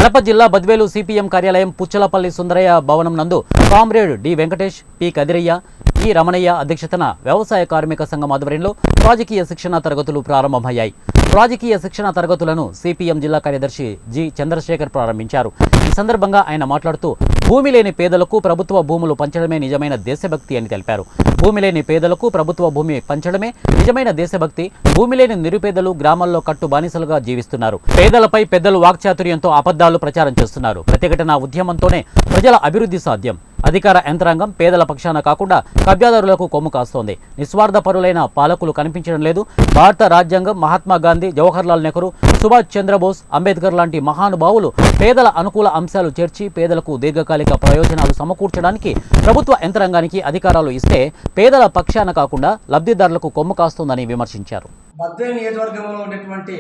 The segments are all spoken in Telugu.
కడప జిల్లా బద్వేలు సిపిఎం కార్యాలయం పుచ్చలపల్లి సుందరయ్య భవనం నందు కామ్రేడ్ డి వెంకటేష్, పి కదిరయ్య, ఈ రమణయ్య అధ్యక్షతన వ్యవసాయ కార్మిక సంఘం ఆధ్వర్యంలో రాజకీయ శిక్షణ తరగతులు ప్రారంభమయ్యాయి. రాజకీయ శిక్షణ తరగతులను సిపిఎం జిల్లా కార్యదర్శి జి చంద్రశేఖర్ ప్రారంభించారు. ఈ సందర్భంగా ఆయన మాట్లాడుతూ భూమి లేని పేదలకు ప్రభుత్వ భూములు పంచడమే నిజమైన దేశభక్తి అని తెలిపారు. భూమి లేని పేదలకు ప్రభుత్వ భూమి పంచడమే నిజమైన దేశభక్తి. భూమి లేని నిరుపేదలు గ్రామాల్లో కట్టు బానిసలుగా జీవిస్తున్నారు. పేదలపై పెద్దలు వాక్చాతుర్యంతో అబద్ధాలు ప్రచారం చేస్తున్నారు. ప్రతిఘటన ఉద్యమంతోనే ప్రజల అభివృద్ధి సాధ్యం. అధికార యంత్రాంగం పేదల పక్షాన కాకుండా కబ్జాదారులకు కొమ్ము కాస్తోంది. నిస్వార్థపరులైన పాలకులు కనిపించడం లేదు. భారత రాజ్యాంగం, మహాత్మా గాంధీ, జవహర్లాల్ నెహ్రూ, సుభాష్ చంద్రబోస్, అంబేద్కర్ లాంటి మహానుభావులు పేదల అనుకూల అంశాలు చేర్చి పేదలకు దీర్ఘకాలిక ప్రయోజనాలు సమకూర్చడానికి ప్రభుత్వ యంత్రాంగానికి అధికారాలు ఇస్తే పేదల పక్షాన కాకుండా లబ్ధిదారులకు కొమ్ము కాస్తోందని విమర్శించారు. బద్వేలు నియోజకవర్గంలో ఉన్నటువంటి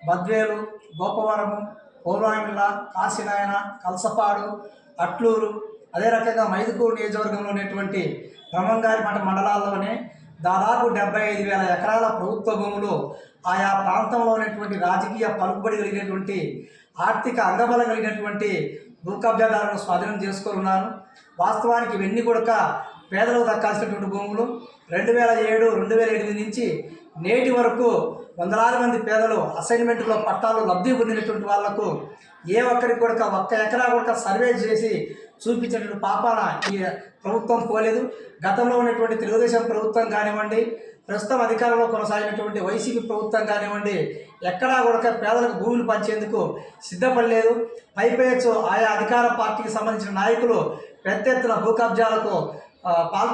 బద్వేలు, గోపవరము, పౌరామిల్ల, కాశీనాయన, కలసపాడు, అట్లూరు, అదే రకంగా మైదుకూరు నియోజకవర్గంలో ఉన్నటువంటి బ్రహ్మంగారిపేట మండలాల్లోనే దాదాపు 75,000 ఎకరాల ప్రభుత్వ భూములు ఆయా ప్రాంతంలో ఉన్నటువంటి రాజకీయ పలుకుబడి కలిగినటువంటి ఆర్థిక అంగబలం కలిగినటువంటి భూ కబ్జాదారులను స్వాధీనం చేసుకున్నారు. వాస్తవానికి ఇవన్నీ కూడా పేదలకు దక్కాల్సినటువంటి భూములు. 2007, 2008 నుంచి నేటి వరకు వందలాది మంది పేదలు అసైన్మెంట్లో పట్టాలు లబ్ధి పొందినటువంటి వాళ్లకు ఏ ఒక్కరికి కూడా ఒక్క ఎకరా కూడా సర్వే చేసి చూపించినటువంటి పాపాన ఈ ప్రభుత్వం పోలేదు. గతంలో ఉన్నటువంటి తెలుగుదేశం ప్రభుత్వం కానివ్వండి, ప్రస్తుతం అధికారంలో కొనసాగినటువంటి వైసీపీ ప్రభుత్వం కానివ్వండి, ఎక్కడా కూడా పేదలకు భూములు పంచేందుకు సిద్ధపడలేదు. పైపేచ్చు ఆయా అధికార పార్టీకి సంబంధించిన నాయకులు పెద్ద ఎత్తున భూ కబ్జాలకు